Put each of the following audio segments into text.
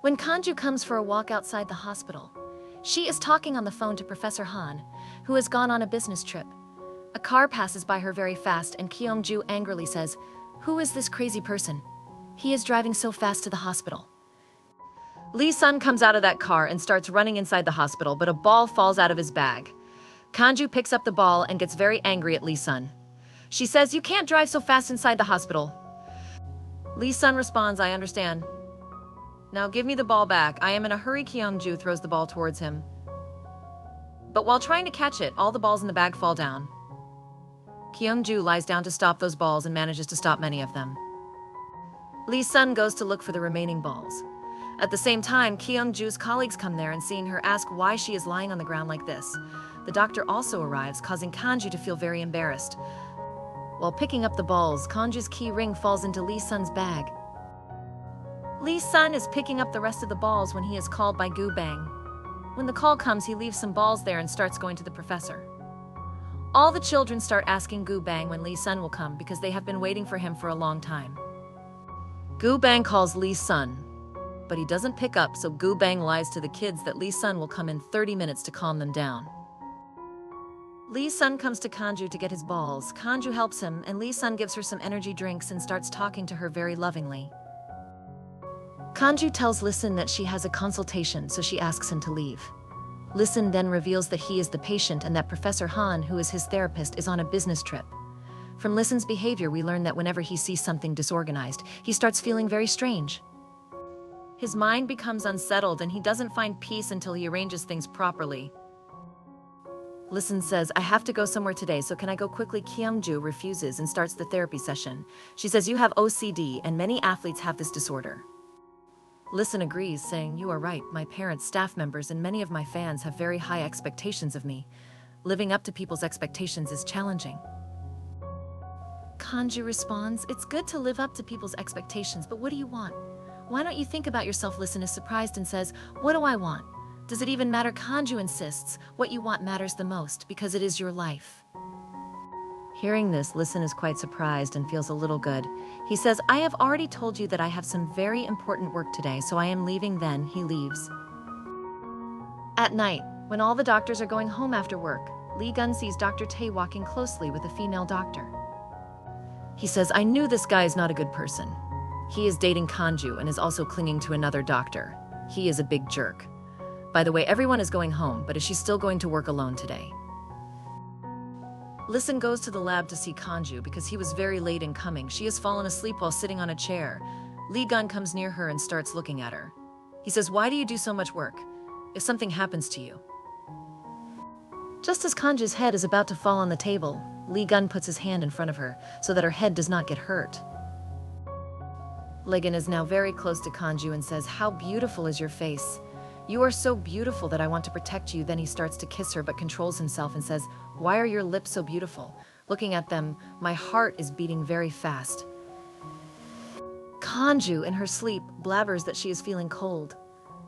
When Kanju comes for a walk outside the hospital, she is talking on the phone to Professor Han, who has gone on a business trip. A car passes by her very fast and Kyung-ju angrily says, "Who is this crazy person? He is driving so fast to the hospital." Lee Sun comes out of that car and starts running inside the hospital, but a ball falls out of his bag. Kanju picks up the ball and gets very angry at Lee Sun. She says, "You can't drive so fast inside the hospital." Lee Sun responds, "I understand. Now give me the ball back. I am in a hurry." Kyung-ju throws the ball towards him. But while trying to catch it, all the balls in the bag fall down. Kyung-ju lies down to stop those balls and manages to stop many of them. Lee Sun goes to look for the remaining balls. At the same time, Kyung-ju's colleagues come there and seeing her ask why she is lying on the ground like this. The doctor also arrives, causing Kanju to feel very embarrassed. While picking up the balls, Kanju's key ring falls into Lee Sun's bag. Lee Sun is picking up the rest of the balls when he is called by Gu Bang. When the call comes, he leaves some balls there and starts going to the professor. All the children start asking Gu Bang when Lee Sun will come because they have been waiting for him for a long time. Gu Bang calls Lee Sun, but he doesn't pick up, so Gu Bang lies to the kids that Lee Sun will come in 30 minutes to calm them down. Lee Sun comes to Kanju to get his balls. Kanju helps him, and Lee Sun gives her some energy drinks and starts talking to her very lovingly. Kanju tells Listen that she has a consultation, so she asks him to leave. Listen then reveals that he is the patient and that Professor Han, who is his therapist, is on a business trip. From Listen's behavior, we learn that whenever he sees something disorganized, he starts feeling very strange. His mind becomes unsettled and he doesn't find peace until he arranges things properly. Listen says, "I have to go somewhere today, so can I go quickly?" Kyung-ju refuses and starts the therapy session. She says, "You have OCD and many athletes have this disorder." Listen agrees, saying, "You are right. My parents, staff members, and many of my fans have very high expectations of me. Living up to people's expectations is challenging." Kanju responds, "It's good to live up to people's expectations, but what do you want? Why don't you think about yourself?" Listen is surprised and says, "What do I want? Does it even matter?" Kanju insists, "What you want matters the most because it is your life." Hearing this, Listen is quite surprised and feels a little good. He says, "I have already told you that I have some very important work today, so I am leaving." Then he leaves. At night, when all the doctors are going home after work, Lee Gun sees Dr. Tae walking closely with a female doctor. He says, "I knew this guy is not a good person. He is dating Kanju and is also clinging to another doctor. He is a big jerk. By the way, everyone is going home, but is she still going to work alone today?" Listen goes to the lab to see Kanju because he was very late in coming. She has fallen asleep while sitting on a chair. Lee Gun comes near her and starts looking at her. He says, "Why do you do so much work? If something happens to you." Just as Kanju's head is about to fall on the table, Lee Gun puts his hand in front of her so that her head does not get hurt. Lee Gun is now very close to Kanju and says, "How beautiful is your face? You are so beautiful that I want to protect you." Then he starts to kiss her but controls himself and says, "Why are your lips so beautiful? Looking at them, my heart is beating very fast." Kanju, in her sleep, blabbers that she is feeling cold.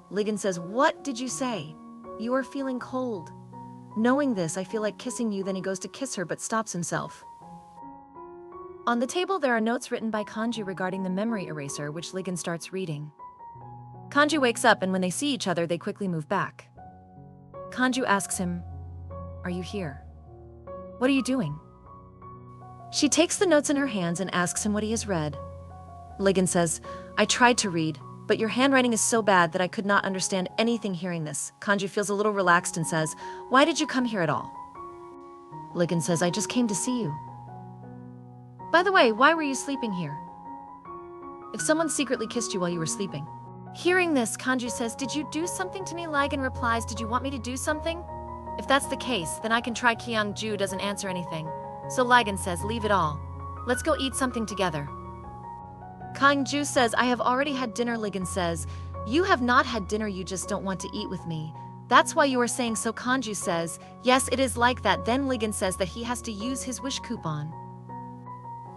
Lee Gun says, "What did you say? You are feeling cold. Knowing this, I feel like kissing you." Then he goes to kiss her but stops himself. On the table, there are notes written by Kanju regarding the memory eraser, which Lee Gun starts reading. Kanju wakes up, and when they see each other, they quickly move back. Kanju asks him, "Are you here? What are you doing?" She takes the notes in her hands and asks him what he has read. Lee Gun says, "I tried to read, but your handwriting is so bad that I could not understand anything." Hearing this, Kanju feels a little relaxed and says, "Why did you come here at all?" Lee Gun says, "I just came to see you. By the way, why were you sleeping here? If someone secretly kissed you while you were sleeping?" Hearing this, Kanju says, "Did you do something to me?" Lee Gun replies, "Did you want me to do something? If that's the case, then I can try." Kyung-ju doesn't answer anything, so Lee Gun says, "Leave it all. Let's go eat something together." Kyung-ju says, "I have already had dinner." Lee Gun says, "You have not had dinner, you just don't want to eat with me. That's why you are saying so." Kanju says, "Yes, it is like that." Then Lee Gun says that he has to use his wish coupon.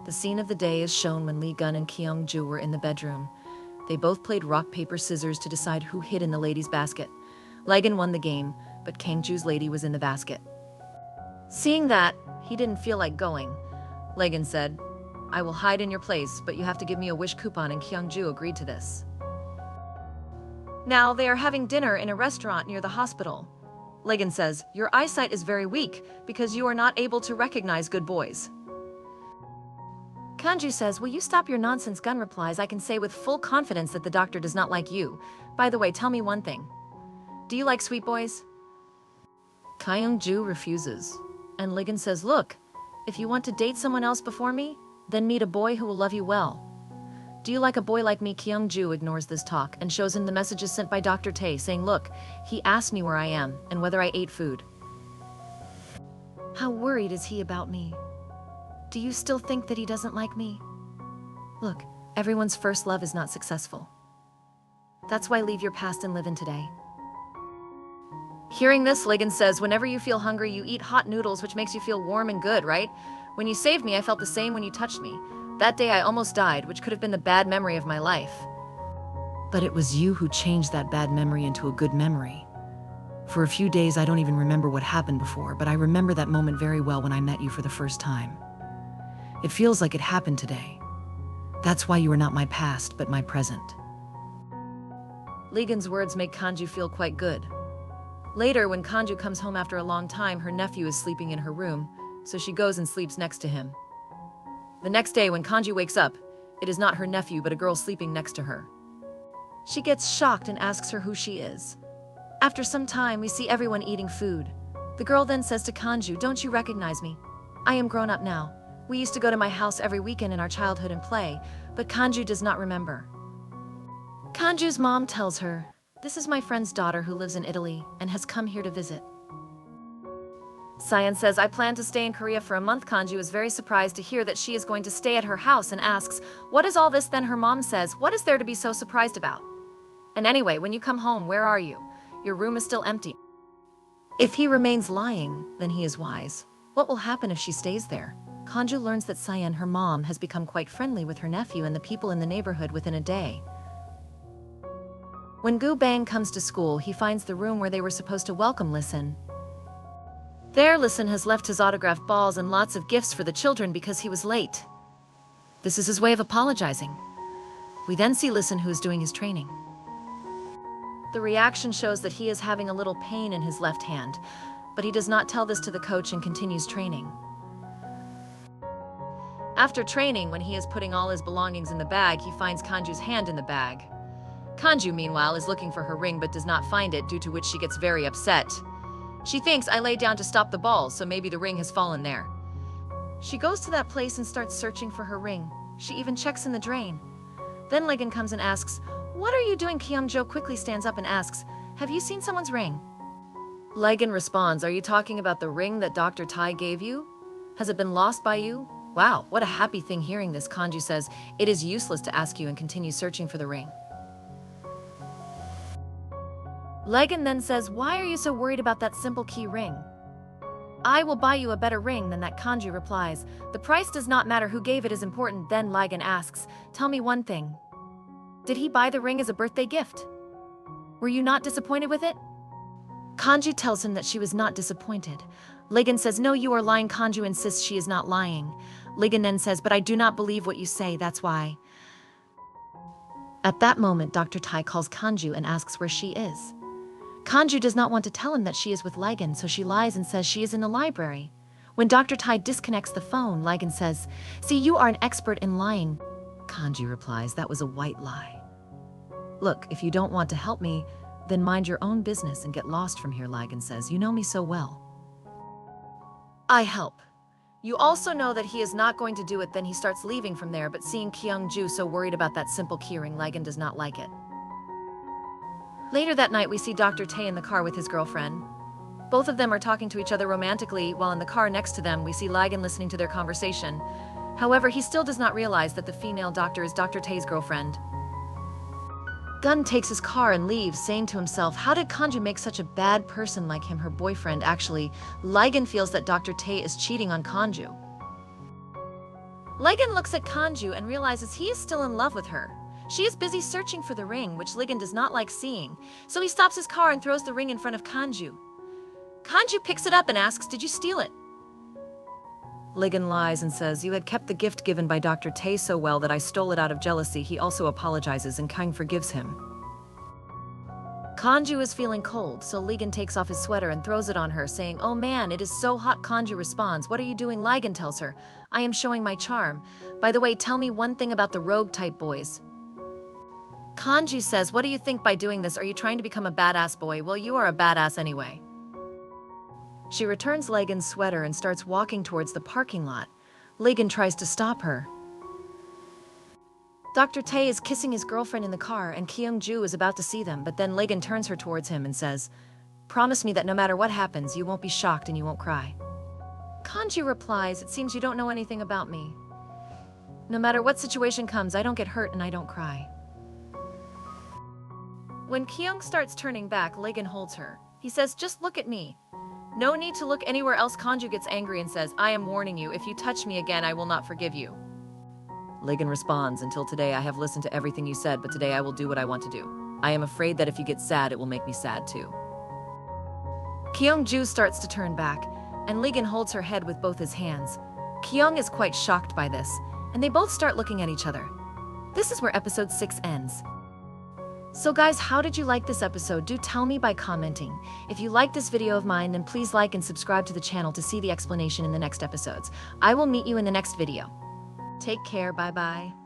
The scene of the day is shown when Lee Gun and Kyung-ju were in the bedroom. They both played rock, paper, scissors to decide who hid in the ladies' basket. Lee Gun won the game, but Kyung-ju's lady was in the basket. Seeing that, he didn't feel like going. Lee Gun said, "I will hide in your place, but you have to give me a wish coupon," and Kyung-ju agreed to this. Now they are having dinner in a restaurant near the hospital. Ligon says, "Your eyesight is very weak because you are not able to recognize good boys." Kanju says, "Will you stop your nonsense?" Gun replies, "I can say with full confidence that the doctor does not like you. By the way, tell me one thing. Do you like sweet boys?" Kyung-ju refuses. And Ligon says, "Look, if you want to date someone else before me, then meet a boy who will love you well. Do you like a boy like me?" Kyung-ju ignores this talk and shows him the messages sent by Dr. Tae saying, "Look, he asked me where I am and whether I ate food. How worried is he about me? Do you still think that he doesn't like me? Look, everyone's first love is not successful. That's why leave your past and live in today." Hearing this, Ligon says, "Whenever you feel hungry, you eat hot noodles, which makes you feel warm and good, right? When you saved me, I felt the same when you touched me. That day I almost died, which could have been the bad memory of my life. But it was you who changed that bad memory into a good memory. For a few days, I don't even remember what happened before, but I remember that moment very well when I met you for the first time. It feels like it happened today. That's why you are not my past, but my present." Ligon's words make Kanju feel quite good. Later, when Kanju comes home after a long time, her nephew is sleeping in her room, so she goes and sleeps next to him. The next day, when Kanju wakes up, it is not her nephew, but a girl sleeping next to her. She gets shocked and asks her who she is. After some time, we see everyone eating food. The girl then says to Kanju, "Don't you recognize me? I am grown up now. We used to go to my house every weekend in our childhood and play," but Kanju does not remember. Kanju's mom tells her, "This is my friend's daughter who lives in Italy and has come here to visit." Sayan says, "I plan to stay in Korea for a month." Kanju is very surprised to hear that she is going to stay at her house and asks, "What is all this?" Then her mom says, "What is there to be so surprised about? And anyway, when you come home, where are you? Your room is still empty." If he remains lying, then he is wise. What will happen if she stays there? Kanju learns that Sayan, her mom, has become quite friendly with her nephew and the people in the neighborhood within a day. When Gu Bang comes to school, he finds the room where they were supposed to welcome Listen. There, Listen has left his autographed balls and lots of gifts for the children because he was late. This is his way of apologizing. We then see Listen, who is doing his training. The reaction shows that he is having a little pain in his left hand, but he does not tell this to the coach and continues training. After training, when he is putting all his belongings in the bag, he finds Kanju's hand in the bag. Kanju, meanwhile, is looking for her ring but does not find it, due to which she gets very upset. She thinks, "I lay down to stop the balls, so maybe the ring has fallen there." She goes to that place and starts searching for her ring. She even checks in the drain. Then Ligon comes and asks, "What are you doing?" Kyung-jo quickly stands up and asks, "Have you seen someone's ring?" Ligon responds, "Are you talking about the ring that Dr. Tai gave you? Has it been lost by you?" Wow, what a happy thing hearing this. Kanju says, "It is useless to ask you," and continues searching for the ring. Ligon then says, "Why are you so worried about that simple key ring? I will buy you a better ring than that." Kanju replies, "The price does not matter, who gave it is important." Then Ligon asks, "Tell me one thing. Did he buy the ring as a birthday gift? Were you not disappointed with it?" Kanju tells him that she was not disappointed. Ligon says, "No, you are lying." Kanju insists she is not lying. Ligon then says, "But I do not believe what you say, that's why." At that moment, Dr. Tai calls Kanju and asks where she is. Kanju does not want to tell him that she is with Ligon, so she lies and says she is in the library. When Dr. Tai disconnects the phone, Ligon says, "See, you are an expert in lying." Kanju replies, "That was a white lie. Look, if you don't want to help me, then mind your own business and get lost from here." Ligon says, "You know me so well. I help. You also know that he is not going to do it." Then he starts leaving from there, but seeing Kyung-ju so worried about that simple keyring, Ligon does not like it. Later that night, we see Dr. Tae in the car with his girlfriend. Both of them are talking to each other romantically, while in the car next to them, we see Ligon listening to their conversation. However, he still does not realize that the female doctor is Dr. Tae's girlfriend. Gun takes his car and leaves, saying to himself, "How did Kanju make such a bad person like him her boyfriend?" Actually, Ligon feels that Dr. Tae is cheating on Kanju. Ligon looks at Kanju and realizes he is still in love with her. She is busy searching for the ring, which Ligon does not like seeing, so he stops his car and throws the ring in front of Kanju. Kanju picks it up and asks, "Did you steal it?" Ligon lies and says, "You had kept the gift given by Dr. Tae so well that I stole it out of jealousy." He also apologizes and Kang forgives him. Kanju is feeling cold, so Ligan takes off his sweater and throws it on her, saying, "Oh man, it is so hot." Kanju responds, "What are you doing?" Ligan tells her, "I am showing my charm. By the way, tell me one thing about the rogue-type boys." Kanju says, "What do you think by doing this? Are you trying to become a badass boy? Well, you are a badass anyway." She returns Ligan's sweater and starts walking towards the parking lot. Ligan tries to stop her. Dr. Tae is kissing his girlfriend in the car and Kyung-ju is about to see them, but then Ligan turns her towards him and says, "Promise me that no matter what happens, you won't be shocked and you won't cry." Kanju replies, "It seems you don't know anything about me. No matter what situation comes, I don't get hurt and I don't cry." When Kyung starts turning back, Ligan holds her. He says, "Just look at me. No need to look anywhere else." Kanju gets angry and says, "I am warning you, if you touch me again, I will not forgive you." Ligan responds, "Until today I have listened to everything you said, but today I will do what I want to do. I am afraid that if you get sad, it will make me sad too." Kyung-ju starts to turn back, and Ligan holds her head with both his hands. Kyung is quite shocked by this, and they both start looking at each other. This is where episode 6 ends. So guys, how did you like this episode? Do tell me by commenting. If you like this video of mine, then please like and subscribe to the channel to see the explanation in the next episodes. I will meet you in the next video. Take care, bye bye.